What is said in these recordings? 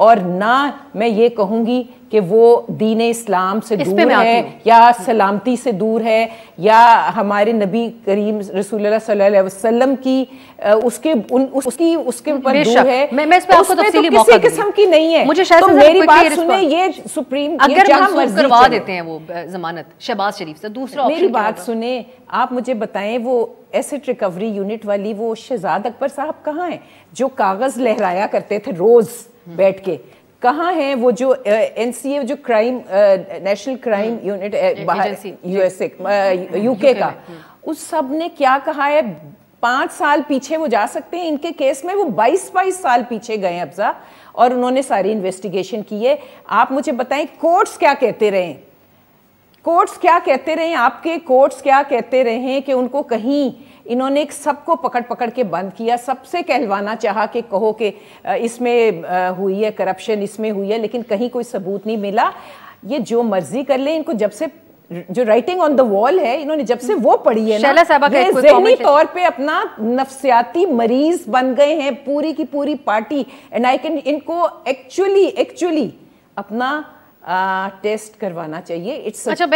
اور نہ میں یہ کہوں گی کہ وہ دین اسلام سے دور ہے یا سلامتی سے دور ہے یا ہمارے نبی کریم رسول اللہ صلی اللہ علیہ وسلم کی اس کے اوپر دور ہے. میں اس پہ آپ کو تفصیلی موقع کسی قسم کی نہیں ہے. تو میری بات سنیں, یہ سپریم اگر منسوخ کروا دیتے ہیں وہ ضمانت شہباز شریف سے, دوسرا میری بات سنیں, آپ مجھے بتائیں وہ ایسٹ ریکوری یونٹ والی وہ شہزاد اکبر صاحب کہاں ہیں جو کاغذ لہرایا کرتے تھے روز بیٹھ کے؟ کہاں ہیں وہ جو این سی اے جو کرائم نیشنل کرائم یونٹ باہر یو ایس اے یو کے کا, اس سب نے کیا کہا ہے؟ 5 سال پیچھے وہ جا سکتے ہیں ان کے کیس میں, وہ 22 سال پیچھے گئے افضا, اور انہوں نے ساری انویسٹیگیشن کی ہے. آپ مجھے بتائیں کورٹس کیا کہتے رہے, کورٹس کیا کہتے رہے, آپ کے کورٹس کیا کہتے رہے کہ ان کو کہیں انہوں نے سب کو پکڑ کے بند کیا, سب سے کہلوانا چاہا کہ کہو کہ اس میں ہوئی ہے کرپشن, اس میں ہوئی ہے, لیکن کہیں کوئی ثبوت نہیں ملا. یہ جو مرضی کر لیں, ان کو جب سے جو رائٹنگ آن دا وال ہے انہوں نے جب سے وہ پڑھی ہے نا, یہ ذہنی طور پہ اپنا نفسیاتی مریض بن گئے ہیں پوری کی پوری پارٹی. اینڈ آئی کین, ان کو ایکچولی اپنا ٹیسٹ کروانا چاہیے. اچھا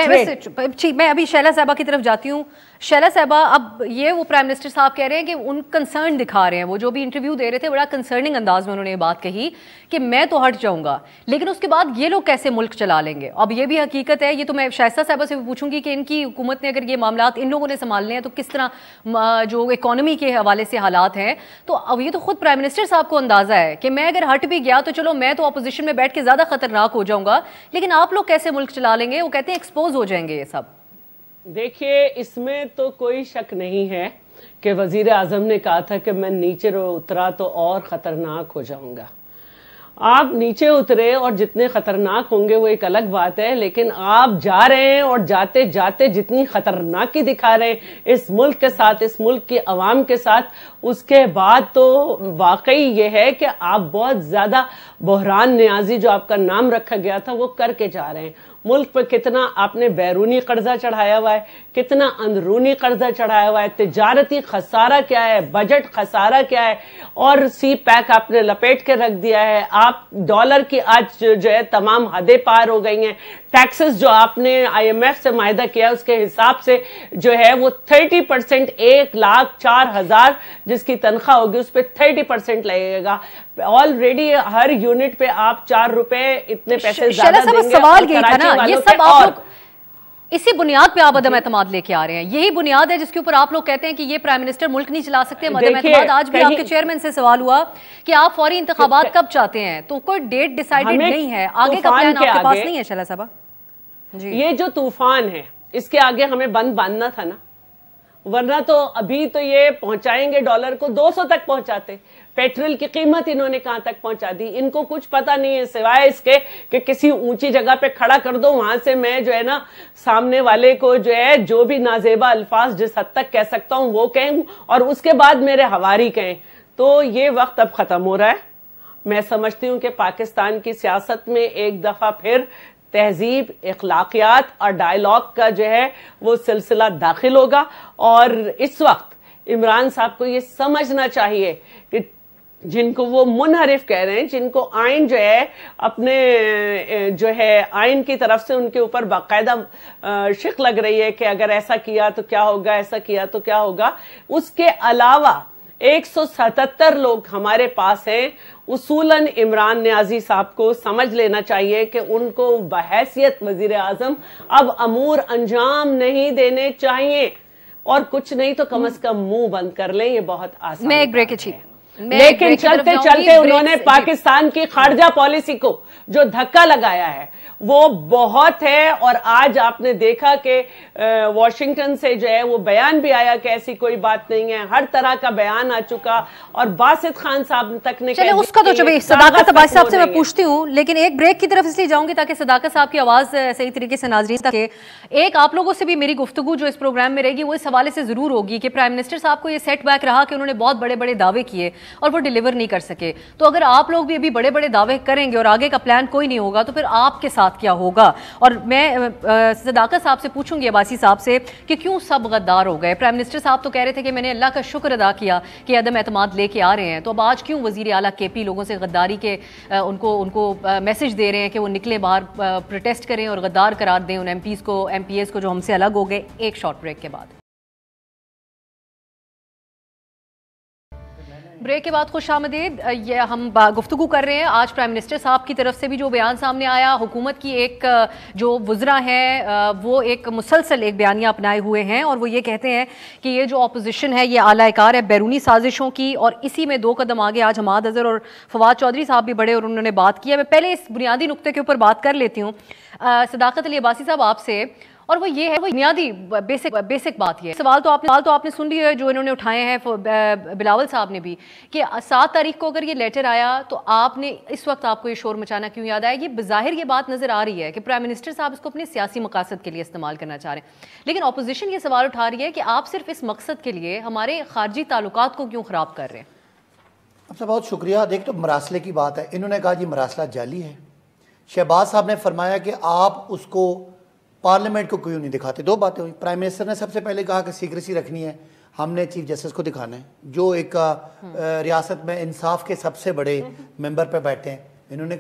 میں ابھی شیلا صاحبہ کی طرف جاتی ہوں. شیلا صاحبہ, اب یہ وہ پرائم منسٹر صاحب کہہ رہے ہیں کہ ان کنسرن دکھا رہے ہیں, وہ جو بھی انٹرویو دے رہے تھے بڑا کنسرننگ انداز میں انہوں نے یہ بات کہی کہ میں تو ہٹ جاؤں گا, لیکن اس کے بعد یہ لوگ کیسے ملک چلا لیں گے؟ اب یہ بھی حقیقت ہے, یہ تو میں شائستہ صاحبہ سے بھی پوچھوں گی کہ ان کی حکومت نے اگر یہ معاملات ان لوگوں نے سنبھالنے ہیں تو کس طرح جو اکانومی کے حوالے سے حالات ہیں. تو اب یہ تو خود پرائم منسٹر صاحب کو اندازہ ہے کہ میں اگر ہٹ بھی گیا تو چلو میں تو اپوزیشن میں بیٹھ کے زیادہ خطرناک ہو جاؤں گا, لیکن آپ لوگ کیسے ملک چلا لیں گے؟ وہ کہتے ہیں ایکسپوز ہو جائیں گے یہ سب. دیکھیے, اس میں تو کوئی شک نہیں ہے کہ وزیر اعظم نے کہا تھا کہ میں نیچے اترا تو اور خطرناک ہو جاؤں گا. آپ نیچے اترے اور جتنے خطرناک ہوں گے وہ ایک الگ بات ہے, لیکن آپ جا رہے ہیں اور جاتے جاتے جتنی خطرناکی دکھا رہے ہیں اس ملک کے ساتھ, اس ملک کی عوام کے ساتھ, اس کے بعد تو واقعی یہ ہے کہ آپ بہت زیادہ بحران نیازی جو آپ کا نام رکھا گیا تھا وہ کر کے جا رہے ہیں. ملک پہ کتنا آپ نے بیرونی قرضہ چڑھایا ہوا ہے, کتنا اندرونی قرضہ چڑھایا ہوا ہے, تجارتی خسارہ کیا ہے, بجٹ خسارہ کیا ہے, اور سی پیک آپ نے لپیٹ کے رکھ دیا ہے. آپ ڈالر کی آج جو ہے تمام حدیں پار ہو گئی ہیں. ٹیکسز جو آپ نے آئی ایم ایف سے معاہدہ کیا اس کے حساب سے جو ہے وہ 30%, 1,04,000 جس کی تنخواہ ہوگی اس پہ 30% لگے گا. آلریڈی ہر یونٹ پہ آپ 4 روپے اتنے پیسے زیادہ دیں گے. سوال یہی تھا نا, یہ سب آپ لوگ اسی بنیاد پہ آپ عدم اعتماد لے کے آ رہے ہیں, یہی بنیاد ہے جس کے اوپر آپ لوگ کہتے ہیں کہ یہ پرائم منسٹر ملک نہیں چلا سکتے. عدم اعتماد آج بھی آپ کے چیئرمین سے سوال ہوا کہ آپ فوری انتخابات کب چاہتے ہیں, تو کوئی ڈیٹ ڈیسائیڈڈ نہیں ہے, آگے کا پلان آپ کے پاس نہیں ہے شیلا صاحبہ؟ یہ جو طوفان ہے اس کے آگے ہمیں بند باندھنا تھا نا, ورنہ تو ابھی تو یہ پہنچائیں گے ڈالر کو 200 تک پہنچاتے. پیٹرول کی قیمت انہوں نے کہاں تک پہنچا دی, ان کو کچھ پتا نہیں ہے سوائے اس کے کہ کسی اونچی جگہ پہ کھڑا کر دو, وہاں سے میں جو ہے نا سامنے والے کو جو ہے جو بھی نازیبا الفاظ جس حد تک کہہ سکتا ہوں وہ کہیں اور اس کے بعد میرے ہواری کہیں. تو یہ وقت اب ختم ہو رہا ہے. میں سمجھتی ہوں کہ پاکستان کی سیاست میں ایک دفعہ پھر تہذیب, اخلاقیات اور ڈائیلاگ کا جو ہے وہ سلسلہ داخل ہوگا, اور اس وقت عمران صاحب کو یہ سمجھنا چاہیے کہ جن کو وہ منحرف کہہ رہے ہیں, جن کو آئین جو ہے اپنے جو ہے آئین کی طرف سے ان کے اوپر باقاعدہ شک لگ رہی ہے کہ اگر ایسا کیا تو کیا ہوگا, ایسا کیا تو کیا ہوگا. اس کے علاوہ 177 لوگ ہمارے پاس ہیں. اصولاً عمران نیازی صاحب کو سمجھ لینا چاہیے کہ ان کو بحیثیت وزیر اعظم اب امور انجام نہیں دینے چاہیے, اور کچھ نہیں تو کم از کم منہ بند کر لیں. یہ بہت آسان. میں ایک بریک لیکن چلتے چلتے انہوں نے پاکستان کی خارجہ پالیسی کو جو دھکا لگایا ہے وہ بہت ہے. اور آج آپ نے دیکھا کہ واشنگٹن سے جو ہے وہ بیان بھی آیا کہ ایسی کوئی بات نہیں ہے, ہر طرح کا بیان آ چکا, اور باسط خان صاحب تک نے چلے اس کا تو چلے صداقت عباس صاحب سے میں پوچھتی ہوں, لیکن ایک بریک کی طرف اس لیے جاؤں گی تاکہ صداقت صاحب کی آواز صحیح طریقے سے ناظرین تک. ایک آپ لوگوں سے بھی میری گفتگو جو اس پروگرام میں رہے گی وہ اس حوالے سے ضرور ہوگی کہ پرائم منسٹر صاحب کو یہ سیٹ بیک رہا کہ انہوں نے بہت بڑے بڑے دعوے کیے اور وہ ڈیلیور نہیں کر سکے. تو اگر آپ لوگ بھی ابھی بڑے بڑے دعوے کریں گے اور آگے کا پلان کوئی نہیں ہوگا تو پھر آپ کے ساتھ کیا ہوگا؟ اور میں صداقت صاحب سے پوچھوں گی، عباسی صاحب سے، کہ کیوں سب غدار ہو گئے؟ پرائم منسٹر صاحب تو کہہ رہے تھے کہ میں نے اللہ کا شکر ادا کیا کہ عدم اعتماد لے کے آ رہے ہیں، تو اب آج کیوں وزیر اعلیٰ کے پی لوگوں سے غداری کے ان کو میسج دے رہے ہیں کہ وہ نکلے باہر پروٹیسٹ کریں اور غدار قرار دیں ان ایم پی ایز کو جو ہم سے الگ ہو گئے؟ ایک شارٹ بریک کے بعد. بریک کے بعد خوش آمدید. یہ ہم گفتگو کر رہے ہیں آج پرائم منسٹر صاحب کی طرف سے بھی جو بیان سامنے آیا. حکومت کی ایک جو وزراء ہیں وہ ایک مسلسل ایک بیانیہ اپنائے ہوئے ہیں اور وہ یہ کہتے ہیں کہ یہ جو اپوزیشن ہے یہ اعلی کار ہے بیرونی سازشوں کی، اور اسی میں 2 قدم آگے آج حماد اظہر اور فواد چودھری صاحب بھی بڑے اور انہوں نے بات کی ہے. میں پہلے اس بنیادی نقطے کے اوپر بات کر لیتی ہوں صداقت علی عباسی صاحب آپ سے، اور وہ یہ ہے، وہ بنیادی بیسک بات یہ ہے. سوال تو آپ نے سن لیا ہے جو انہوں نے اٹھائے ہیں بلاول صاحب نے بھی، کہ 7 تاریخ کو اگر یہ لیٹر آیا تو آپ نے اس وقت آپ کو یہ شور مچانا کیوں یاد آیا؟ یہ بظاہر یہ بات نظر آ رہی ہے کہ پرائم منسٹر صاحب اس کو اپنے سیاسی مقاصد کے لیے استعمال کرنا چاہ رہے ہیں، لیکن اپوزیشن یہ سوال اٹھا رہی ہے کہ آپ صرف اس مقصد کے لیے ہمارے خارجی تعلقات کو کیوں خراب کر رہے ہیں؟ آپ سے بہت شکریہ. دیکھ تو مراسلے کی بات ہے، انہوں نے کہا جی مراسلہ جعلی ہے. شہباز صاحب نے فرمایا کہ آپ اس کو پارلیمنٹ کو کیوں نہیں دکھاتے؟ 2 باتیں ہوئی. پرائم منسٹر نے سب سے پہلے کہا کہ سیکریسی رکھنی ہے، ہم نے چیف جسٹس کو دکھانا ہے جو ایک ریاست میں انصاف کے سب سے بڑے ممبر پہ بیٹھے ہیں. انہوں نے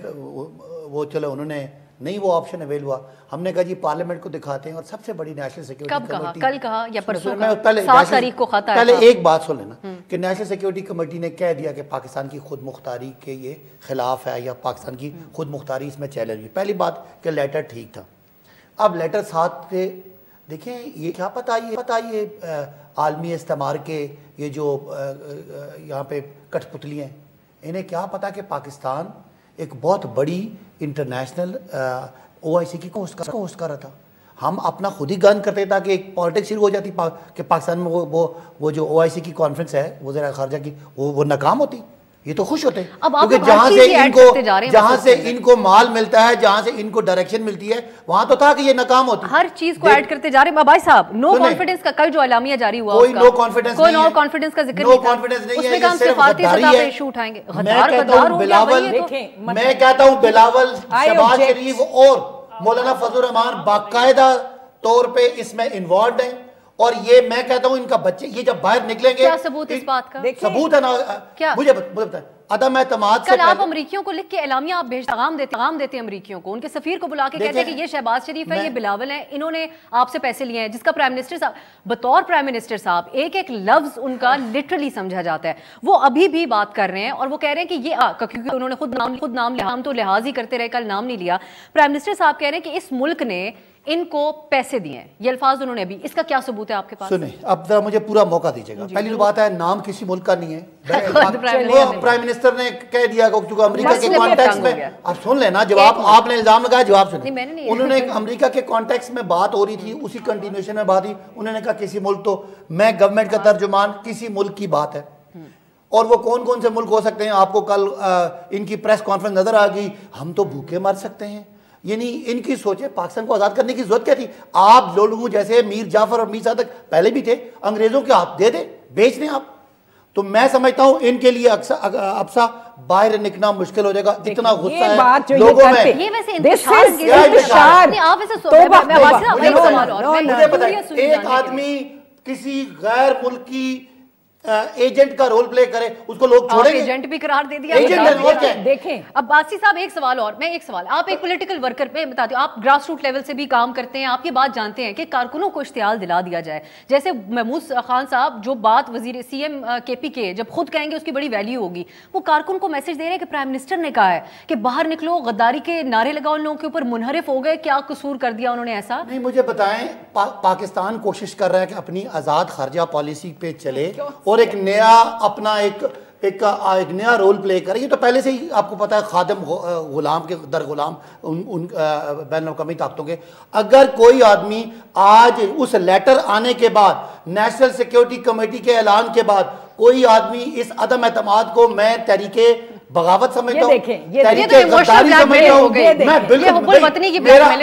وہ چلو انہوں نے نہیں وہ آپشن اویل ہوا. ہم نے کہا جی پارلیمنٹ کو دکھاتے ہیں اور سب سے بڑی نیشنل سیکیورٹی کب کہا؟ کمیٹی کل کہا یا پرسوں میں کہا؟ 7 تاریخ کو خط آیا. پہلے ایک بات سن لینا کہ نیشنل سیکیورٹی کمیٹی نے کہہ دیا کہ پاکستان کی خود مختاری کے یہ خلاف ہے یا پاکستان کی خود مختاری اس میں چیلنج ہوئی. پہلی بات کہ لیٹر ٹھیک تھا. اب لیٹر 7 پہ دیکھیں یہ کیا پتہ یہ عالمی استعمار کے یہ جو یہاں پہ کٹھ پتلی ہیں، انہیں کیا پتہ کہ پاکستان ایک بہت بڑی انٹرنیشنل OIC کی ہوسٹ کر رہا تھا. ہم اپنا خود ہی گن کرتے تاکہ ایک پالیٹکس شروع ہو جاتی کہ پاکستان میں وہ جو OIC کی کانفرنس ہے وزیر خارجہ کی وہ ناکام ہوتی. یہ تو خوش ہوتے ہیں کیونکہ جہاں سے ان کو مال ملتا ہے، جہاں سے ان کو ڈائریکشن ملتی ہے، وہاں تو تھا کہ یہ ناکام ہوتی. ہر چیز کو ایڈ کرتے جا رہے ہیں. بھائی صاحب نو کانفیڈنس کا کل جو اعلامیہ جاری ہوا، کوئی نو کانفیڈنس کا ذکر نہیں تھا. اس میں کہا ہم سفارتی سطح پہ ایشو اٹھائیں گے. میں کہتا ہوں بلاول، شہباز شریف اور مولانا فضل الرحمان باقاعدہ طور پہ اس میں انوالوڈ ہیں. اور یہ میں کہتا ہوں ان کا بچے یہ جب باہر نکلیں گے، کیا ثبوت اس بات کا؟ ثبوت ہے نا. مجھے بتائیں عدم اعتماد سے کل آپ امریکیوں کو لکھ کے اعلامیہ آپ پیغام دیتے ہیں امریکیوں کو، ان کے سفیر کو بلا کے کہتے ہیں کہ یہ شہباز شریف ہے، یہ بلاول ہے، انہوں نے آپ سے پیسے لیے ہیں، جس کا پرائم منسٹر صاحب بطور پرائم منسٹر صاحب ایک ایک لفظ ان کا لٹرلی سمجھا جاتا ہے. وہ ابھی بھی بات کر رہے ہیں اور وہ کہہ رہے ہیں کہ یہ کیونکہ انہوں نے خود نام لیا، ہم تو لحاظ ہی کرتے رہے، کل نام نہیں لیا. پرائم منسٹر صاحب کہہ رہے ہیں کہ اس ملک نے ان کو پیسے دیے ہیں، یہ الفاظ انہوں نے ابھی. اس کا کیا ثبوت ہے آپ کے پاس؟ سنیں اب ذرا مجھے پورا موقع دیجیے گا. پہلی بات ہے نام کسی ملک کا نہیں ہے. پرائم منسٹر نے کہہ دیا کہ امریکہ کے کانٹیکس میں، اب سن لینا جواب، آپ نے الزام لگایا جواب سنیں. انہوں نے امریکہ کے کانٹیکس میں بات ہو رہی تھی، اسی کنٹینیوشن میں بات ہوئی. انہوں نے کہا کسی ملک، تو میں گورنمنٹ کا ترجمان، کسی ملک کی بات ہے. اور وہ کون سے ملک ہو سکتے ہیں؟ آپ کو کل ان کی پریس کانفرنس نظر آ گئی. ہم تو بھوکے مر سکتے ہیں. یعنی ان کی سوچے پاکستان کو آزاد کرنے کی ضرورت کیا تھی؟ آپ لوگوں جیسے میر جعفر اور میر صادق پہلے بھی تھے، انگریزوں کے ہاتھ دے دیں، بیچ دیں آپ. تو میں سمجھتا ہوں ان کے لیے ابسا باہر نکلنا مشکل ہو جائے گا. اتنا غصہ ہے لوگوں میں. مجھے بتائیں ایک آدمی کسی غیر ملکی ایجنٹ کا رول پلے کرے، اس کو لوگ چھوڑیں گے؟ ایجنٹ بھی قرار دے دیا. دیکھیں عباسی صاحب ایک سوال اور، میں ایک سوال، آپ ایک پولیٹیکل ورکر پہ بتاتے ہو، آپ گراس روٹ لیول سے بھی کام کرتے ہیں، آپ یہ بات جانتے ہیں کہ کارکنوں کو اشتعال دلا دیا جائے. جیسے محمود خان صاحب جو بات وزیر CM KP کے جب خود کہیں گے اس کی بڑی ویلیو ہوگی، وہ کارکن کو میسج دے رہے ہیں کہ پرائم منسٹر نے کہا ہے کہ باہر نکلو، غداری کے نعرے لگاؤ، ان لوگوں کے اوپر منحرف ہو گئے، کیا قصور کر دیا انہوں نے ایسا؟ نہیں مجھے بتائیں، پاکستان کوشش کر رہا ہے کہ اپنی آزاد خارجہ پالیسی پہ چلے اور ایک نیا اپنا ایک نیا رول پلے کرے. یہ تو پہلے سے ہی آپ کو پتا ہے خادم غلام کے در غلام ان بین الاقوامی طاقتوں کے. اگر کوئی آدمی آج اس لیٹر آنے کے بعد، نیشنل سیکیورٹی کمیٹی کے اعلان کے بعد، کوئی آدمی اس عدم اعتماد کو میں تحریک بغاوت سمجھتا ہوں, تحریک غداری سمجھتا ہوں. میں بالکل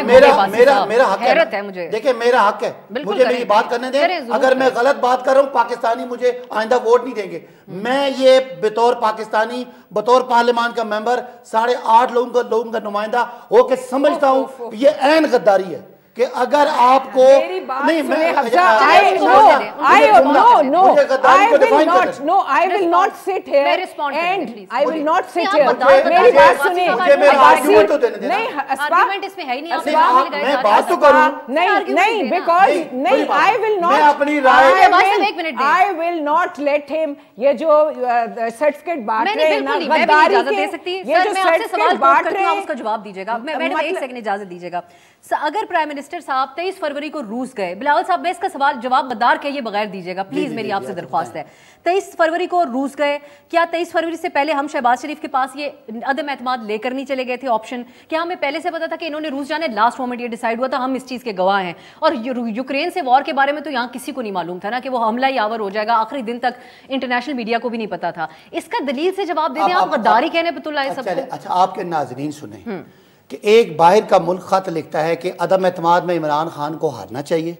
میرا حق ہے, دیکھیں میرا حق ہے, مجھے میری بات کرنے دیں. اگر میں غلط بات کر رہا ہوں پاکستانی مجھے آئندہ ووٹ نہیں دیں گے. میں یہ بطور پاکستانی, بطور پارلیمان کا ممبر, 8.5 لوگوں کا نمائندہ ہو کے سمجھتا ہوں یہ عین غداری ہے کہ اگر آپ کو نہیں یہ جو سرٹیفکیٹ بانٹ رہے ہیں نا غداری کے, یہ جو سرٹیفکیٹ بانٹ رہے ہیں, اس کا جواب دیجیے گا. میڈم 1 سیکنڈ اجازت دیجیے گا. اگر پرائم منسٹر صاحب 23 فروری کو روس گئے, بلاول صاحب میں اس کا سوال جواب غدار کہیے بغیر دیجیے گا پلیز, میری آپ سے درخواست ہے. 23 فروری کو روس گئے, کیا 23 فروری سے پہلے ہم شہباز شریف کے پاس یہ عدم اعتماد لے کر نہیں چلے گئے تھے آپشن؟ کیا ہمیں پہلے سے پتا تھا کہ انہوں نے روس جانے, لاسٹ مومنٹ یہ ڈیسائیڈ ہوا تھا, ہم اس چیز کے گواہ ہیں. اور یوکرین سے وار کے بارے میں تو یہاں کسی کو نہیں معلوم تھا نا کہ وہ حملہ ہی آور ہو جائے گا, آخری دن تک انٹرنیشنل میڈیا کو بھی نہیں پتا تھا. اس کا دلیل سے جواب دے دیں آپ, غداری کہنے پہ اللہ سب کو. اچھا آپ کے ناظرین سنیں کہ ایک باہر کا ملک خط لکھتا ہے کہ عدم اعتماد میں عمران خان کو ہارنا چاہیے.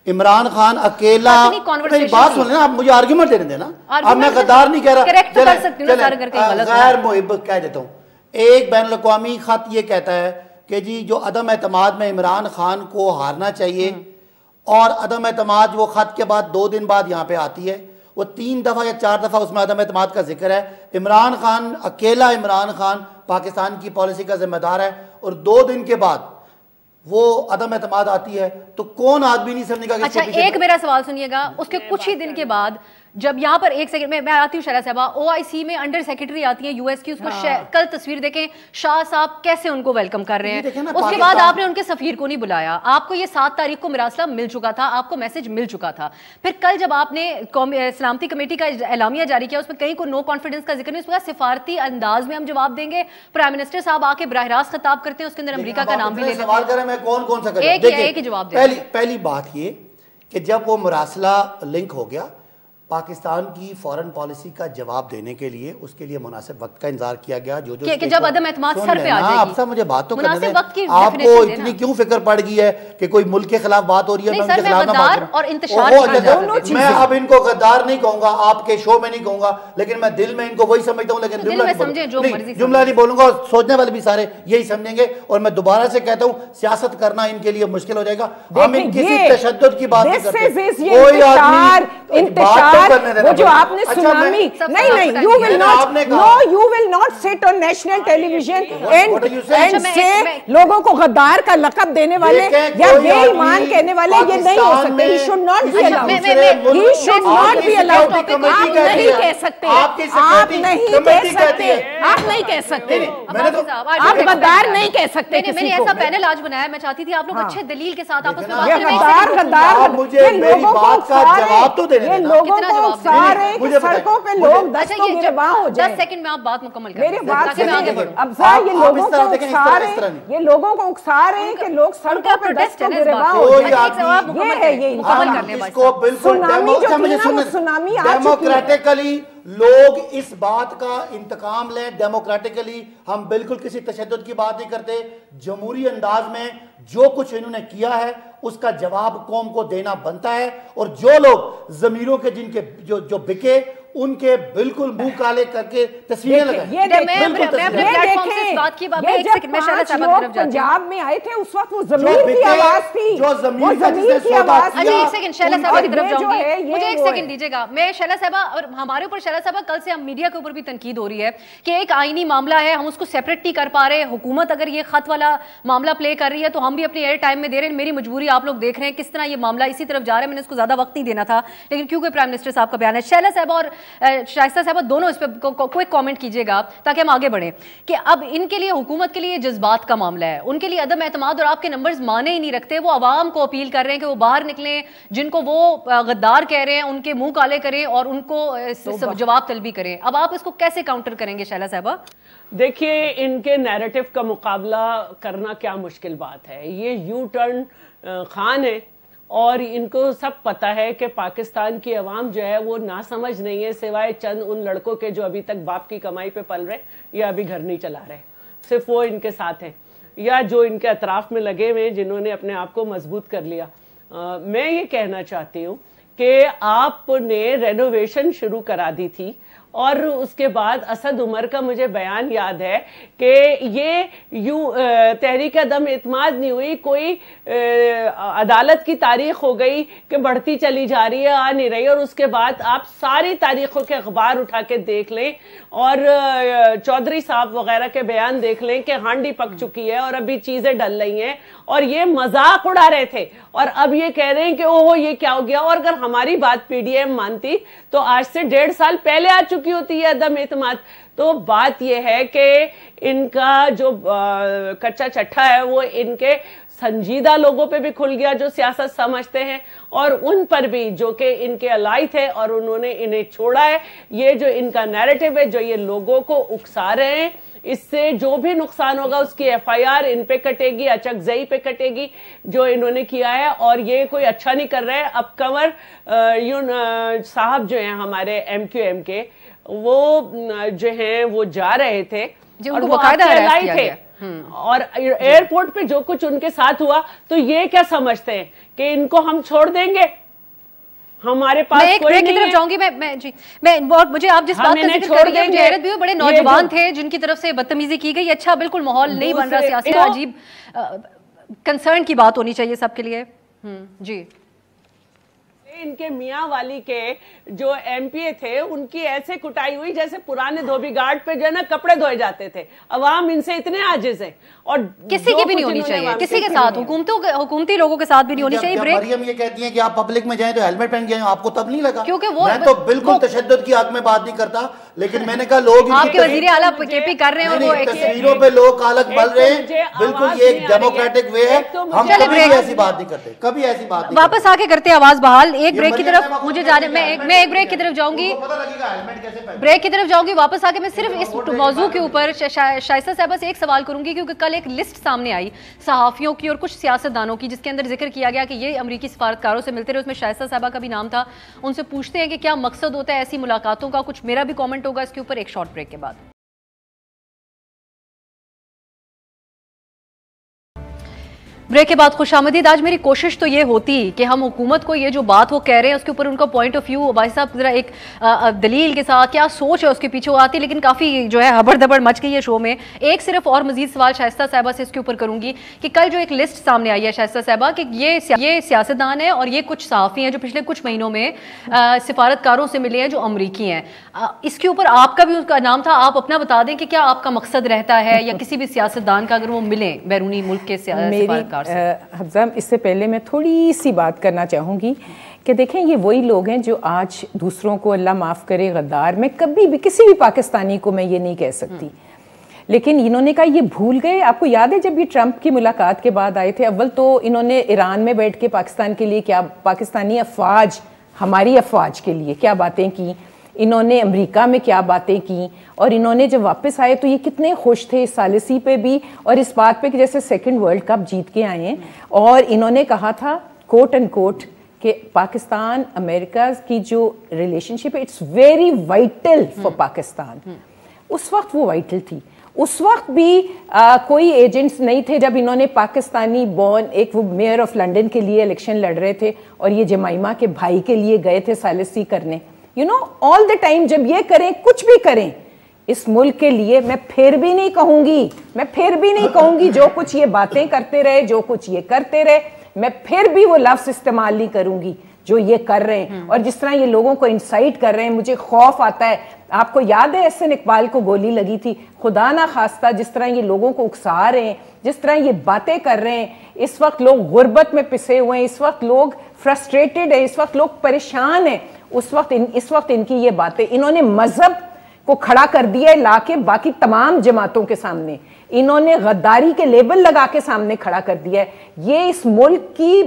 عمران خان اکیلا, میری بات سن لینا, آپ مجھے آرگیومنٹ دینے دینا. اب میں غدار نہیں کہہ رہا, غیر محب کہہ دیتا ہوں. ایک بین الاقوامی خط یہ کہتا ہے کہ جی جو عدم اعتماد میں عمران خان کو ہارنا چاہیے, اور عدم اعتماد وہ خط کے بعد 2 دن بعد یہاں پہ آتی ہے, وہ 3 دفعہ یا 4 دفعہ اس میں عدم اعتماد کا ذکر ہے. عمران خان اکیلا, عمران خان پاکستان کی پالیسی کا ذمہ دار ہے, اور 2 دن کے بعد وہ عدم اعتماد آتی ہے, تو کون آدمی نہیں سمجھے گا. اچھا ایک میرا سوال سنیے گا, اس کے کچھ ہی دن کے بعد جب یہاں پر 1 سیکنڈ میں آتی ہوں شیلا صاحبہ, OIC میں انڈر سیکرٹری آتی ہیں US کی, اس کو کل تصویر دیکھیں شاہ صاحب کیسے ان کو ویلکم کر رہے ہیں. اس کے بعد آپ نے ان کے سفیر کو نہیں بلایا, آپ کو یہ 7 تاریخ کو مراسلہ مل چکا تھا, آپ کو میسج مل چکا تھا. پھر کل جب آپ نے سلامتی کمیٹی کا اعلامیہ جاری کیا, اس میں کہیں کو نو کانفیڈنس کا ذکر نہیں, اس میں سفارتی انداز میں ہم جواب دیں گے. پرائم منسٹر صاحب آ کے براہ راست خطاب کرتے ہیں, اس کے اندر امریکہ کا نام بھی لے سوال کریں, میں کون سا ایک ہی جواب دیں. پہلی بات یہ کہ جب وہ مراسلہ لنک ہو گیا, پاکستان کی فورن پالیسی کا جواب دینے کے لیے اس کے لیے مناسب وقت کا انتظار کیا گیا. جو کہ جب عدم اعتماد سر پہ آ جائے گی, اب سب مجھے بات تو کرنے دیں. آپ کو اتنی کیوں فکر پڑ گئی ہے کہ کوئی ملک کے خلاف بات ہو رہی ہے, میں ان کے خلاف نہ بات اور انتشار. میں اب ان کو غدار نہیں کہوں گا, آپ کے شو میں نہیں کہوں گا, لیکن میں دل میں ان کو وہی سمجھتا ہوں, لیکن جملہ نہیں بولوں گا, سوچنے والے بھی سارے یہی سمجھیں گے. اور میں دوبارہ سے کہتا ہوں سیاست کرنا ان کے لیے مشکل ہو جائے گا. ہم ان کسی تشدد کی بات نہیں کرتے, کوئی آدمی بات تو کرنے دینا. آپ نے سونامی نہیں, you will not sit on national television and say لوگوں کو غدار کا لقب دینے والے یا بے ایمان کہنے والے یہ نہیں ہو سکتے. He should not be allowed. He should not be allowed. آپ نہیں کہہ سکتے, آپ نہیں کہہ سکتے, آپ نہیں کہہ سکتے, آپ غدار نہیں کہہ سکتے. میں نے ایسا پینل آج بنایا, میں چاہتی تھی آپ لوگ اچھے دلیل کے ساتھ آپس میں بات کریں. غدار مجھے میری بات کا جواب تو دینے دینا. لوگوں کو سارے سڑکوں پہ لوگ دستوں گرباں ہو جائیں. 10 سیکنڈ میں آپ بات مکمل کریں. میری بات سے افضا, یہ لوگوں کو اکسا رہے ہیں, یہ لوگوں کو اکسا رہے ہیں کہ لوگ سڑکوں پہ دستوں گرباں ہو جائیں. یہ ہے یہ مکمل کرنے اس کو بالکل ڈیموکریٹکلی لوگ اس بات کا انتقام لیں. ڈیموکریٹکلی ہم بالکل کسی تشدد کی بات نہیں کرتے. جمہوری انداز میں جو کچھ انہوں نے کیا ہے اس کا جواب قوم کو دینا بنتا ہے. اور جو لوگ ضمیروں کے جن کے جو بکے ان کے بالکل منہ کالے کر کے تصویریں لگائیں. پنجاب میں آئے تھے اس وقت وہ ضمیر کی آواز تھی, جو ضمیر کی آواز تھی. ایک سیکنڈ شیلا صاحبہ کی طرف جاؤں گی, مجھے 1 سیکنڈ دیجیے گا. میں شیلا صاحبہ اور ہمارے اوپر شیلا صاحبہ کل سے ہم میڈیا کے اوپر بھی تنقید ہو رہی ہے کہ ایک آئینی معاملہ ہے, ہم اس کو سیپریٹ نہیں کر پا رہے. حکومت اگر یہ خط والا معاملہ پلے کر رہی ہے تو ہم بھی اپنے ایئر ٹائم میں دے رہے ہیں. میری مجبوری آپ لوگ دیکھ رہے ہیں کس طرح یہ معاملہ اسی طرف جا رہا ہے. میں نے اس کو زیادہ وقت نہیں دینا تھا, لیکن کیونکہ پرائم منسٹر صاحب کا بیان ہے. شیلا صاحبہ اور شائستہ صاحبہ دونوں اس پہ کوئی کامنٹ کیجیے گا تاکہ ہم آگے بڑھیں کہ اب ان کے لیے حکومت کے لیے جذبات کا معاملہ ہے, ان کے لیے عدم اعتماد, اور آپ کے نمبرز مانے ہی نہیں رکھتے. وہ عوام کو اپیل کر رہے ہیں کہ وہ باہر نکلیں, جن کو وہ غدار کہہ رہے ہیں ان کے منہ کالے کریں اور ان کو جواب طلبی کریں. اب آپ اس کو کیسے کاؤنٹر کریں گے شیلا صاحبہ؟ دیکھیے ان کے نیریٹو کا مقابلہ کرنا کیا مشکل بات ہے. یہ یو ٹرن خان ہے اور ان کو سب پتا ہے کہ پاکستان کی عوام جو ہے وہ ناسمجھ نہیں ہے سوائے چند ان لڑکوں کے جو ابھی تک باپ کی کمائی پہ پل رہے یا ابھی گھر نہیں چلا رہے، صرف وہ ان کے ساتھ ہیں یا جو ان کے اطراف میں لگے ہوئے جنہوں نے اپنے آپ کو مضبوط کر لیا۔ میں یہ کہنا چاہتی ہوں کہ آپ نے رینوویشن شروع کرا دی تھی، اور اس کے بعد اسد عمر کا مجھے بیان یاد ہے کہ یہ تحریک عدم اعتماد نہیں ہوئی، کوئی عدالت کی تاریخ ہو گئی کہ بڑھتی چلی جا رہی ہے، آ نہیں رہی، اور اس کے بعد آپ ساری تاریخوں کے اخبار اٹھا کے دیکھ لیں اور چودھری صاحب وغیرہ کے بیان دیکھ لیں کہ ہانڈی پک چکی ہے اور ابھی چیزیں ڈل رہی ہیں، اور یہ مذاق اڑا رہے تھے اور اب یہ کہہ رہے ہیں کہ اوہ یہ کیا ہو گیا۔ اور اگر ہماری بات پی ڈی ایم مانتی تو آج سے 1.5 سال پہلے آ چکی ہوتی ہے عدم اعتماد۔ تو بات یہ ہے کہ ان کا جو کچا چٹھا ہے وہ ان کے سنجیدہ لوگوں پہ بھی کھل گیا جو سیاست سمجھتے ہیں، اور ان پر بھی جو کہ ان کے الائی تھے اور انہوں نے انہیں چھوڑا ہے۔ یہ جو ان کا نیریٹو ہے جو یہ لوگوں کو اکسا رہے ہیں، اس سے جو بھی نقصان ہوگا اس کی ایف آئی آر ان پہ کٹے گی، اچک زئی پہ کٹے گی جو انہوں نے کیا ہے، اور یہ کوئی اچھا نہیں کر رہے۔ اب کنور صاحب جو ہیں ہمارے ایم کیو ایم کے، وہ جو ہیں وہ جا رہے تھے اور وہ آپ کے الائی تھے، اور ایئرپورٹ پہ جو کچھ ان کے ساتھ ہوا تو یہ کیا سمجھتے ہیں کہ ان کو ہم چھوڑ دیں گے؟ ہمارے پاس کوئی نہیں ہے۔ جاؤں گی مجھے آپ جس بات کا ذکر کر رہی ہیں مجھے حیرت بھی ہو، بڑے نوجوان تھے جن کی طرف سے بدتمیزی کی گئی، اچھا بالکل ماحول نہیں بن رہا سیاسی، عجیب کنسرن کی بات ہونی چاہیے سب کے لیے۔ جی ان کے میاں والی کے جو ایم پی اے تھے ان کی ایسے کٹائی ہوئی جیسے پرانے دھوبی گھاٹ پہ جو ہے نا کپڑے دھوئے جاتے تھے۔ عوام ان سے اتنے عاجز ہیں، اور کسی کی بھی نہیں ہونی چاہیے، کسی کے ساتھ حکومتی لوگوں کے ساتھ بھی نہیں ہونی چاہیے۔ مریم یہ کہتی ہیں کہ آپ پبلک میں جائیں تو ہیلمٹ پہن کے جائیں، آپ کو تب نہیں لگا؟ کیونکہ وہ میں تو بالکل تشدد کی حق میں بات نہیں کرتا، لیکن میں نے کہا لوگ آپ کے وزیر اعلیٰ کے پی کر رہے ہیں اور وہ تصویروں پہ لوگ کالک مل رہے ہیں، بالکل یہ ایک ڈیموکریٹک وے ہے، ہم کبھی ایسی بات نہیں کرتے، کبھی ایسی بات نہیں۔ واپس آ کے کرتے آواز بحال، ایک بریک کی طرف مجھے جانے، میں ایک بریک کی طرف جاؤں گی، واپس آ کے میں صرف اس موضوع کے اوپر شائستہ صاحبہ سے ایک سوال کروں گی، کیونکہ کل ایک لسٹ سامنے آئی صحافیوں کی اور کچھ سیاستدانوں کی جس کے اندر ذکر کیا گیا کہ یہ امریکی سفارتکاروں سے ملتے رہے، اس میں شائستہ صاحبہ کا بھی نام تھا۔ ان سے پوچھتے ہیں کہ کیا مقصد ہوتا ہے ایسی ملاقاتوں کا، کچھ میرا بھی کامنٹ ہوگا اس کے اوپر ایک شارٹ بریک کے بعد۔ بریک کے بعد خوش آمدید۔ آج میری کوشش تو یہ ہوتی کہ ہم حکومت کو یہ جو بات وہ کہہ رہے ہیں اس کے اوپر ان کا پوائنٹ آف ویو بھائی صاحب ذرا ایک دلیل کے ساتھ کیا سوچ ہے اس کے پیچھے وہ آتی، لیکن کافی جو ہے ہبڑ دبڑ مچ گئی ہے شو میں۔ ایک صرف اور مزید سوال شائستہ صاحبہ سے اس کے اوپر کروں گی کہ کل جو ایک لسٹ سامنے آئی ہے شائستہ صاحبہ کہ یہ سیاستدان ہیں اور یہ کچھ صحافی ہیں جو پچھلے کچھ مہینوں میں سفارتکاروں سے ملے ہیں جو امریکی ہیں، اس کے اوپر آپ کا بھی ان کا نام تھا، آپ اپنا بتا دیں کہ کیا آپ کا مقصد رہتا ہے یا کسی بھی سیاستدان کا اگر وہ ملیں بیرونی ملک کے سفارتکار سے؟ حفظہ اس سے پہلے میں تھوڑی سی بات کرنا چاہوں گی کہ دیکھیں یہ وہی لوگ ہیں جو آج دوسروں کو اللہ معاف کرے غدار، میں کبھی بھی کسی بھی پاکستانی کو میں یہ نہیں کہہ سکتی، لیکن انہوں نے کہا یہ بھول گئے۔ آپ کو یاد ہے جب یہ ٹرمپ کی ملاقات کے بعد آئے تھے، اول تو انہوں نے ایران میں بیٹھ کے پاکستان کے لیے کیا، پاکستانی افواج ہماری افواج کے لیے کیا باتیں کی، انہوں نے امریکہ میں کیا باتیں کی، اور انہوں نے جب واپس آئے تو یہ کتنے خوش تھے اس ثالثی پہ بھی اور اس بات پہ کہ جیسے سیکنڈ ورلڈ کپ جیت کے آئے ہیں، اور انہوں نے کہا تھا کوٹ اینڈ کوٹ کہ پاکستان امریکہ کی جو ریلیشن شپ ہے it's very vital for Pakistan. اس وقت وہ وائٹل تھی، اس وقت بھی کوئی ایجنٹس نہیں تھے جب انہوں نے پاکستانی بورن ایک وہ میئر آف لنڈن کے لیے الیکشن لڑ رہے تھے اور یہ جمائمہ کے بھائی کے لیے گئے تھے ثالثی کرنے۔ all the time جب یہ کریں کچھ بھی کریں اس ملک کے لیے، میں پھر بھی نہیں کہوں گی جو کچھ یہ باتیں کرتے رہے، جو کچھ یہ کرتے رہے، میں پھر بھی وہ لفظ استعمال نہیں کروں گی جو یہ کر رہے ہیں اور جس طرح یہ لوگوں کو انسائٹ کر رہے ہیں۔ مجھے خوف آتا ہے، آپ کو یاد ہے احسن اقبال کو گولی لگی تھی، خدا نہ خواستہ جس طرح یہ لوگوں کو اکسا رہے ہیں، جس طرح یہ باتیں کر رہے ہیں، اس وقت لوگ غربت میں پسے ہوئے ہیں، اس وقت لوگ فرسٹریٹڈ ہیں، اس وقت لوگ پریشان ہیں، اس وقت ان کی یہ باتیں، انہوں نے مذہب کو کھڑا کر دیا ہے لا کے باقی تمام جماعتوں کے سامنے، انہوں نے غداری کے لیبل لگا کے سامنے کھڑا کر دیا ہے۔ یہ اس ملک کی،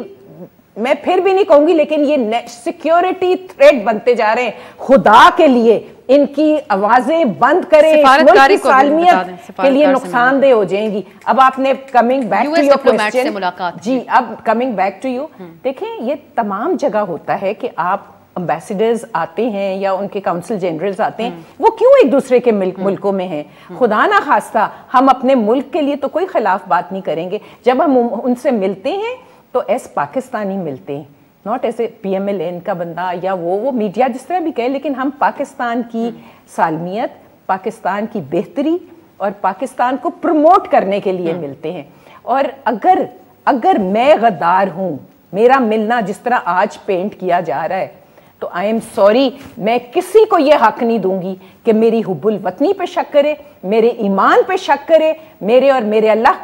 میں پھر بھی نہیں کہوں گی لیکن یہ سیکیورٹی تھریٹ بنتے جا رہے ہیں۔ خدا کے لیے ان کی آوازیں بند کریں, ملک کی سالمیت کے لیے نقصان دہ ہو جائیں گی. اب آپ نے coming back to your question, جی اب کمنگ بیک ٹو یو, دیکھیں یہ تمام جگہ ہوتا ہے کہ آپ امبیسڈرز آتے ہیں یا ان کے کاؤنسل جنرلز آتے ہیں, وہ کیوں ایک دوسرے کے ملکوں میں ہیں؟ خدا نہ خواستہ ہم اپنے ملک کے لیے تو کوئی خلاف بات نہیں کریں گے, جب ہم ان سے ملتے ہیں تو ایز پاکستانی ملتے ہیں, not as A P M L N کا بندہ یا وہ میڈیا جس طرح بھی کہے, لیکن ہم پاکستان کی سالمیت, پاکستان کی بہتری اور پاکستان کو پروموٹ کرنے کے لیے ملتے ہیں. اور اگر میں غدار ہوں, میرا ملنا جس طرح آج پینٹ کیا جا رہا ہے, تو آئی ایم سوری, میں کسی کو یہ حق نہیں دوں گی کہ میری حب الوطنی پہ شک کرے, میرے ایمان پہ شک کرے. میرے اور میرے اللہ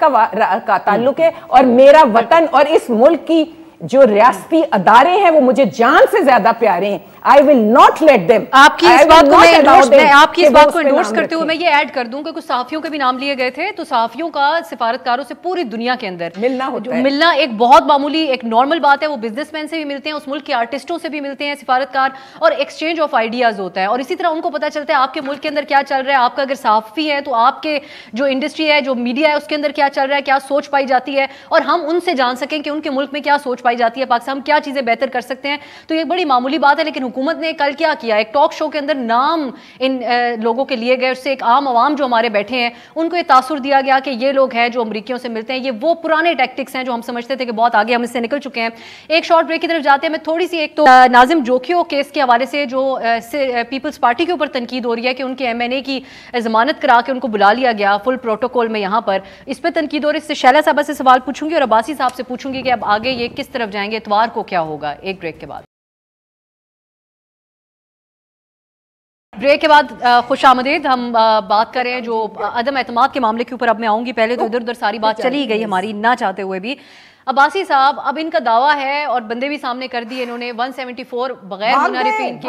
کا تعلق ہے, اور میرا وطن اور اس ملک کی جو ریاستی ادارے ہیں وہ مجھے جان سے زیادہ پیارے ہیں. I will not let them. آپ کی اس بات کو انڈورس کرتے ہوئے میں یہ ایڈ کر دوں کہ کچھ صحافیوں کے بھی نام لیے گئے تھے, تو صحافیوں کا سفارتکاروں سے پوری دنیا کے اندر ملنا ایک بہت معمولی ایک نارمل بات ہے. وہ بزنس مین سے بھی ملتے ہیں, اس ملک کے آرٹسٹوں سے بھی ملتے ہیں سفارتکار, اور ایکسچینج آف آئیڈیاز ہوتا ہے. اور اسی طرح ان کو پتہ چلتا ہے آپ کے ملک کے اندر کیا چل رہا ہے. آپ کا اگر صحافی ہے تو آپ کے جو انڈسٹری ہے, جو میڈیا ہے, اس کے اندر کیا چل رہا ہے, کیا سوچ پائی جاتی ہے, اور ہم ان سے جان سکیں کہ ان کے ملک میں کیا سوچ پائی جاتی ہے, پاکستان ہم کیا چیزیں بہتر کر سکتے ہیں. تو یہ بڑی معمولی بات ہے. لیکن حکومت نے کل کیا کیا, ایک ٹاک شو کے اندر نام ان لوگوں کے لیے گئے, اس سے ایک عام عوام جو ہمارے بیٹھے ہیں ان کو یہ تاثر دیا گیا کہ یہ لوگ ہیں جو امریکیوں سے ملتے ہیں. یہ وہ پرانے ٹیکٹکس ہیں جو ہم سمجھتے تھے کہ بہت آگے ہم اس سے نکل چکے ہیں. ایک شارٹ بریک کی طرف جاتے ہیں. میں تھوڑی سی ایک تو ناظم جوکھیو کیس کے حوالے سے جو پیپلز پارٹی کے اوپر تنقید ہو رہی ہے کہ ان کے ایم این اے کی ضمانت کرا کے ان کو بلا لیا گیا فل پروٹوکول میں, یہاں پر اس پہ تنقید ہو رہی ہے. اس سے شیلا صاحبہ سے سوال پوچھوں گی اور عباسی صاحب سے پوچھوں گی کہ اب آگے یہ کس طرف جائیں گے, اتوار کو کیا ہوگا. ایک بریک کے بعد. بریک کے بعد خوش آمدید. ہم بات کر رہے ہیں جو عدم اعتماد کے معاملے کے اوپر. اب میں آؤں گی, پہلے تو ادھر ادھر ساری بات چلی گئی ہماری نہ چاہتے ہوئے بھی. عباسی صاحب, اب ان کا دعویٰ ہے اور بندے بھی سامنے کر دیے انہوں نے, 174 بغیر منحرفین کے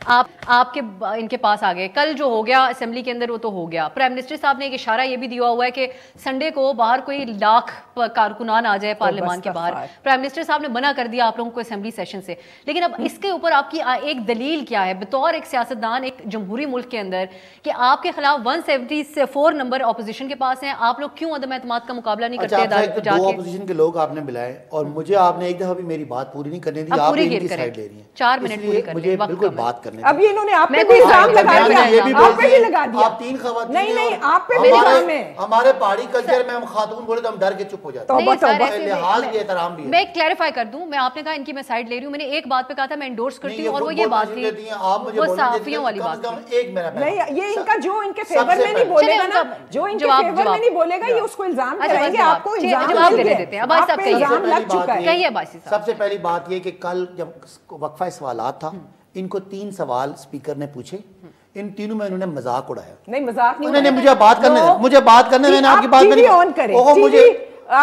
آپ کے ان کے پاس آ گئے. کل جو ہو گیا اسمبلی کے اندر وہ تو ہو گیا. پرائم منسٹر صاحب نے ایک اشارہ یہ بھی دیا ہوا ہے کہ سنڈے کو باہر کوئی لاکھ کارکنان آ جائے پارلیمان کے باہر. پرائم منسٹر صاحب نے منع کر دیا آپ لوگوں کو اسمبلی سیشن سے. لیکن اب اس کے اوپر آپ کی ایک دلیل کیا ہے بطور ایک سیاستدان ایک جمہوری ملک کے اندر کہ آپ کے خلاف 174 نمبر اپوزیشن کے پاس ہیں, آپ لوگ کیوں عدم اعتماد کا مقابلہ نہیں کرتے؟ دو اپوزیشن کے لوگ آپ نے بلائے اور مجھے آپ نے ایک دفعہ بھی میری بات پوری نہیں کرنے دی, آپ ان کی سائڈ لے رہی ہیں. 4 منٹ پوری کر لیں, بالکل بات کرنے. اب انہوں نے آپ پہ بھی الزام لگا دیا, آپ پہ بھی لگا دیا. آپ 3 خواتین, نہیں آپ پہ بھی الزام ہے. ہمارے پہاڑی کلچر میں ہم خاتون بولے تو ہم ڈر کے چپ ہو جاتے ہیں. لحاظ بھی احترام بھی ہے. میں کلیریفائی کر دوں, میں آپ نے کہا ان کی میں سائڈ لے رہی ہوں, میں نے ایک بات پہ کہا تھا میں انڈورس کرتی ہوں اور وہ یہ بات تھی, وہ صحافیوں والی بات تھی. نہیں یہ ان کا جو ان کے فیور میں نہیں بولے گا نا, جو ان کے فیور میں نہیں بولے گا یہ اس کو الزام کریں گے. آپ کو جواب دینے دیتے ہیں. اب صاحب الزام لگ چکا ہے. کہیے باسی صاحب. سب سے پہلی بات یہ کہ کل جب وقفہ سوالات تھا, ان کو 3 سوال اسپیکر نے پوچھے, ان تینوں میں انہوں نے مذاق اڑایا. نہیں مذاق نہیں, انہوں نے مجھے بات کرنے میں نے آپ کی بات میں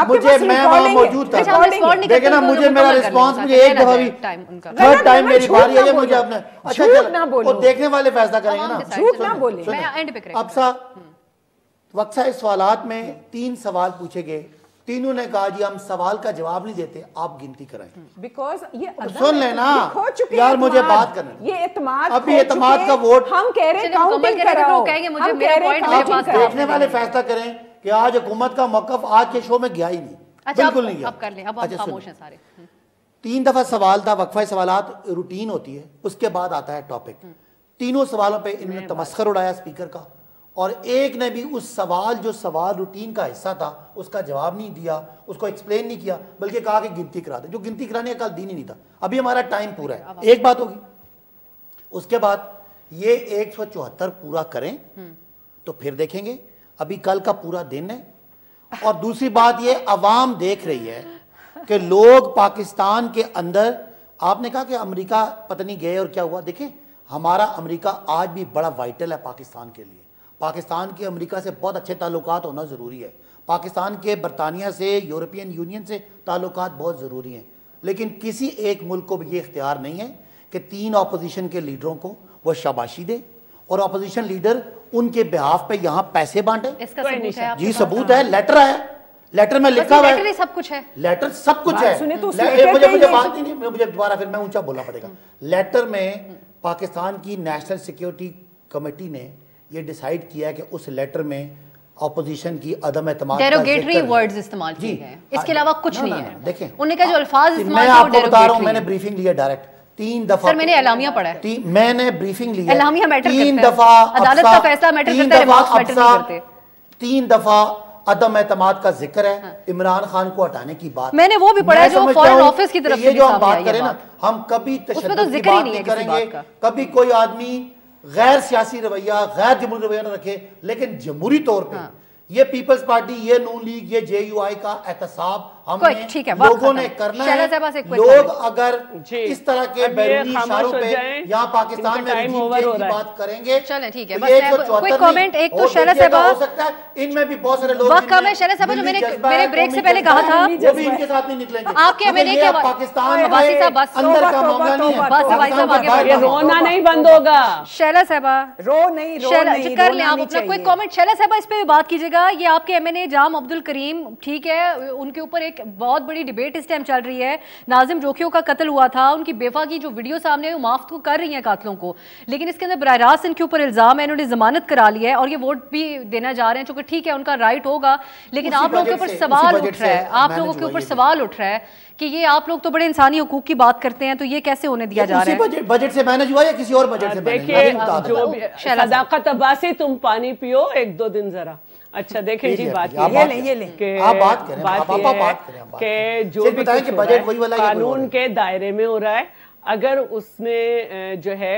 مجھے میں وہاں موجود تھا. دیکھیں نا مجھے میرا رسپانس مجھے ایک دفعہ بھی تھرڈ ٹائم میری باری ہے, مجھے اپنے اچھا وہ دیکھنے والے فیصلہ کریں گے نا, جھوٹ نہ بولیں. اب سا وقفہ سوالات میں 3 سوال پوچھے گئے, تینوں نے کہا جی ہم سوال کا جواب نہیں دیتے, آپ گنتی کرائیں. بیکاز یہ سن لینا یار, مجھے بات کرنا. یہ اعتماد, ابھی اعتماد کا ووٹ ہم کہہ رہے ہیں کاؤنٹنگ کراؤ, ہم کہہ رہے ہیں دیکھنے والے فیصلہ کریں کہ آج حکومت کا موقف آج کے شو میں گیا ہی نہیں, بالکل نہیں گیا. اب کر لیں, اب خاموش ہیں سارے. 3 دفعہ سوال تھا. وقفہ سوالات روٹین ہوتی ہے, اس کے بعد آتا ہے ٹاپک. تینوں سوالوں پہ انہوں نے تمسخر اڑایا اسپیکر کا, اور ایک نے بھی اس سوال جو سوال روٹین کا حصہ تھا اس کا جواب نہیں دیا, اس کو ایکسپلین نہیں کیا, بلکہ کہا کہ گنتی کرا دے. جو گنتی کرانے کا کل دن ہی نہیں تھا. ابھی ہمارا ٹائم پورا ہے, ایک بات ہوگی. اس کے بعد یہ 174 پورا کریں تو پھر دیکھیں گے. ابھی کل کا پورا دن ہے. اور دوسری بات یہ عوام دیکھ رہی ہے کہ لوگ پاکستان کے اندر, آپ نے کہا کہ امریکہ پتہ نہیں گئے اور کیا ہوا. دیکھیں ہمارا امریکہ آج بھی بڑا وائٹل ہے پاکستان کے لیے. پاکستان کے امریکہ سے بہت اچھے تعلقات ہونا ضروری ہے. پاکستان کے برطانیہ سے, یورپین یونین سے تعلقات بہت ضروری ہیں. لیکن کسی ایک ملک کو بھی یہ اختیار نہیں ہے کہ 3 اپوزیشن کے لیڈروں کو وہ شاباشی دے اور اپوزیشن لیڈر ان کے بہاف پہ یہاں پیسے بانٹے. اس کا ثبوت ہے؟ جی ثبوت ہے, لیٹر آیا, لیٹر میں لکھا ہوا ہے, سب کچھ ہے, لیٹر سب کچھ ہے. مجھے بات نہیں, مجھے دوبارہ پھر میں اونچا بولنا پڑے گا. لیٹر میں پاکستان کی نیشنل سیکیورٹی کمیٹی نے یہ ڈیسائیڈ کیا کہ اس لیٹر میں اپوزیشن کی عدم اعتماد کا ڈیروگیٹری ورڈز استعمال کیے گئے ہیں، اس کے علاوہ کچھ نہیں ہے. دیکھیں انہوں نے کہا جو الفاظ استعمال میں کیے آپ وہ کو بتا رہا ہوں، ڈیروگیٹری میں نے بریفنگ لیا ڈائریکٹ 3 دفعہ. سر میں نے اعلامیہ پڑھا ہے، میں نے بریفنگ لیا اعلامیہ میٹر 3 کرتا ہے، دفعہ عدالت کا فیصلہ میٹر کرتا ہے، ریمارکس میٹر نہیں کرتے. 3 دفعہ عدم اعتماد کا ذکر ہے، عمران خان کو ہٹانے کی بات. میں نے وہ بھی پڑھا ہے جو فورن آفس کی طرف سے یہ جو ہم سامنے بات آئی کریں ہے نا، ہم کبھی تو تشدد کی ذکر ہی بات نہیں ہے نہیں کسی کریں بات گے، کا. کبھی کوئی آدمی غیر سیاسی رویہ، غیر جمہوری رویہ نہ رکھے، لیکن جمہوری طور پہ یہ پیپلز پارٹی، یہ نون لیگ، یہ جے یو آئی کا احتساب ہم نے لوگوں نے کرنا ہے. لوگ اگر اس طرح کے بیرونی اشاروں پہ یہاں پاکستان میں رجیم چینج کی بات کریں گے، چلیں ٹھیک ہے، بس کوئی کامنٹ. ایک تو شیلا صاحبہ ہو سکتا ہے ان میں بھی بہت سارے لوگ وقت کم ہے. شیلا صاحبہ جو میں نے میرے بریک سے پہلے کہا تھا وہ بھی ان کے ساتھ نہیں نکلیں گے. آپ کے میں نے یہ پاکستان عباسی صاحب بس اندر کا معاملہ نہیں ہے، بس بھائی صاحب آگے بڑھیں. یہ رونا نہیں بند ہوگا. شیلا صاحبہ رو نہیں کر لیں آپ اپنا کوئی کامنٹ. شیلا صاحبہ اس پہ بھی بات کیجیے گا. یہ آپ کے ایم این اے جام عبد الکریم، ٹھیک ہے، ان کے اوپر ایک بہت بڑی ڈیبیٹ اس ٹائم چل رہی ہے. ناظم جوکھیوں کا قتل ہوا تھا، ان کی بیوہ کی جو ویڈیو سامنے ہے وہ معاف تو کر رہی ہیں قاتلوں کو، لیکن اس کے اندر براہ راست ان کے اوپر الزام ہے. انہوں نے ضمانت کرا لی ہے اور یہ ووٹ بھی دینا جا رہے ہیں، چونکہ ٹھیک ہے ان کا رائٹ ہوگا، لیکن آپ لوگوں کے اوپر سوال اٹھ رہا ہے، آپ لوگوں کے اوپر سوال اٹھ رہا ہے کہ یہ آپ لوگ تو بڑے انسانی حقوق کی بات کرتے ہیں، تو یہ کیسے ہونے دیا جا رہا ہے؟ بجٹ سے مینج ہوا یا کسی اور بجٹ سے مینج دیکھیے جو صداقت عباسی، تم پانی پیو 1-2 دن ذرا. اچھا دیکھیں جی، بات یہ لیں کہ جو بھی قانون کے دائرے میں ہو رہا ہے، اگر اس نے جو ہے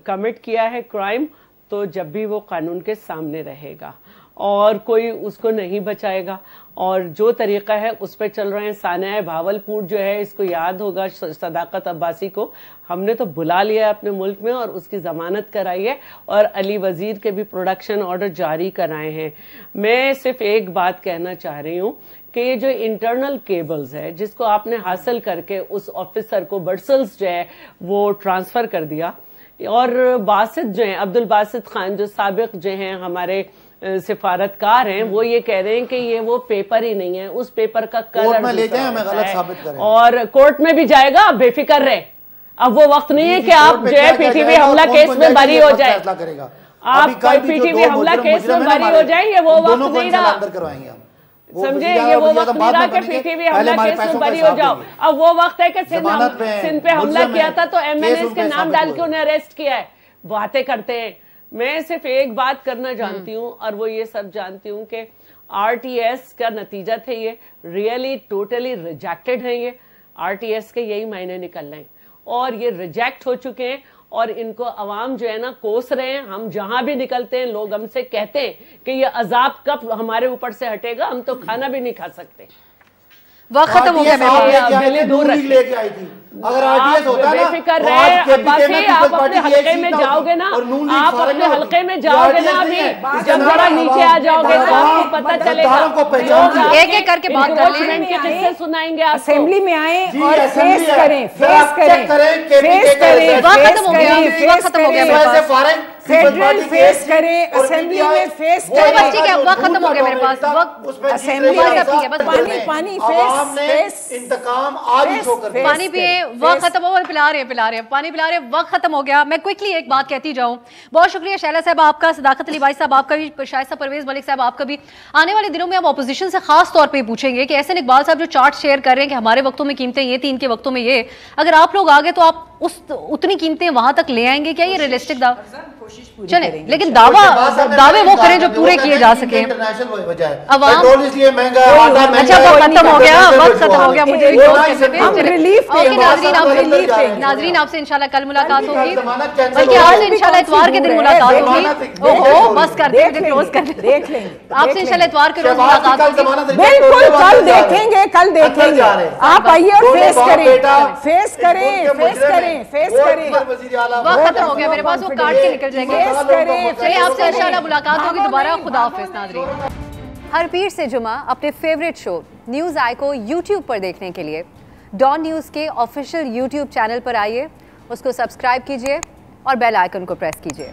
کمٹ کیا ہے کرائم، تو جب بھی وہ قانون کے سامنے رہے گا اور کوئی اس کو نہیں بچائے گا. اور جو طریقہ ہے اس پہ چل رہے ہیں. ثانیہ بھاولپور جو ہے، اس کو یاد ہوگا صداقت عباسی کو ہم نے تو بلا لیا ہے اپنے ملک میں اور اس کی ضمانت کرائی ہے اور علی وزیر کے بھی پروڈکشن آرڈر جاری کرائے ہیں. میں صرف ایک بات کہنا چاہ رہی ہوں کہ یہ جو انٹرنل کیبلز ہے جس کو آپ نے حاصل کر کے اس آفیسر کو برسلز جو ہے وہ ٹرانسفر کر دیا، اور باسط جو ہیں، عبد الباسط خان جو سابق جو ہیں ہمارے سفارتکار ہیں، وہ یہ کہہ رہے ہیں کہ یہ وہ پیپر ہی نہیں ہے، اس پیپر کا کلر اور کورٹ میں بھی جائے گا. آپ بے فکر رہے، اب وہ وقت نہیں ہے کہ آپ جو ہے پی ٹی وی حملہ کیس میں بری ہو جائے. آپ پی ٹی وی حملہ کیس میں بری ہو جائیں، یہ وہ وقت نہیں رہا، سمجھے؟ یہ وہ وقت نہیں رہا کہ پی ٹی وی حملہ کیس میں بری ہو جاؤ. اب وہ وقت ہے کہ سندھ پہ حملہ کیا تھا تو ایم این ایس کے نام ڈال کے انہیں اریسٹ کیا ہے. باتیں کرتے ہیں. میں صرف ایک بات کرنا جانتی ہوں اور وہ یہ سب جانتی ہوں کہ آر ٹی ایس کا نتیجہ تھے یہ ریئلی ٹوٹلی ریجیکٹڈ ہیں. یہ آر ٹی ایس کے یہی معنی نکل رہے ہیں اور یہ ریجیکٹ ہو چکے ہیں اور ان کو عوام جو ہے نا کوس رہے ہیں. ہم جہاں بھی نکلتے ہیں لوگ ہم سے کہتے ہیں کہ یہ عذاب کب ہمارے اوپر سے ہٹے گا، ہم تو کھانا بھی نہیں کھا سکتے. وقت ختم ہو گیا. دور لے کے آئی تھی. اگر آر ٹی ایس ہوتا ہے نا، بے فکر رہے عباسی، آپ اپنے حلقے میں جاؤ گے نا، آپ اپنے حلقے میں جاؤ گے نا، ابھی جب ذرا نیچے آ جاؤ گے تو آپ کو پتہ چلے گا. ایک ایک کر کے بات کر لیں کے قصے سنائیں گے. اسمبلی میں آئیں اور فیس کریں، فیس کریں، فیس کریں. وقت ختم ہو گیا، وقت ختم ہو گیا. فیڈرل فیس کریں، اسمبلی میں فیس کریں. بس ٹھیک ہے، وقت ختم ہو گیا میرے پاس. وقت اسمبلی میں پانی فیس انتقام آج شو کر پانی پیے. وقت ختم ہو، پلا رہے ہیں پانی پلا رہے ہیں. وقت ختم ہو گیا. میں کوئکلی ایک بات کہتی جاؤں. بہت شکریہ شیلا صاحب آپ کا، صداقت علی بھائی صاحب آپ کا بھی، شائستہ پرویز ملک صاحب آپ کا بھی. آنے والے دنوں میں ہم اپوزیشن سے خاص طور پہ پوچھیں گے کہ احسن اقبال صاحب جو چارٹ شیئر کر رہے ہیں کہ ہمارے وقتوں میں قیمتیں یہ تھیں، ان کے وقتوں میں یہ، اگر آپ لوگ آگے تو آپ اتنی قیمتیں وہاں تک لے آئیں گے کیا؟ یہ ریئلسٹک چلیں، لیکن دعوے وہ کریں جو پورے کیے جا سکیں. عوام اچھا وقت ختم ہو گیا، وقت ختم ہو گیا. مجھے ناظرین آپ سے انشاءاللہ کل ملاقات ہوگی، بلکہ آج سے انشاءاللہ اتوار کے دن ملاقات ہوگی. بس کر دیں، کلوز کر دیں. دیکھ لیں گے آپ سے انشاءاللہ اتوار کے روز ملاقات ہوگی. بالکل کل دیکھیں گے، کل دیکھیں گے. آپ آئیے اور فیس کریں، فیس کریں، فیس کریں، فیس کریں. وقت ختم ہو گیا میرے پاس، وہ کاٹ کے نکل جائیں گے. چلیے آپ سے انشاءاللہ ملاقات ہوگی دوبارہ. خدا حافظ ناظرین. ہر پیر سے جمعہ اپنے فیوریٹ شو نیوز آئی کو یوٹیوب پر دیکھنے کے لیے ڈان نیوز کے آفیشیل یوٹیوب چینل پر آئیے، اس کو سبسکرائب کیجئے اور بیل آئیکن کو پریس کیجئے.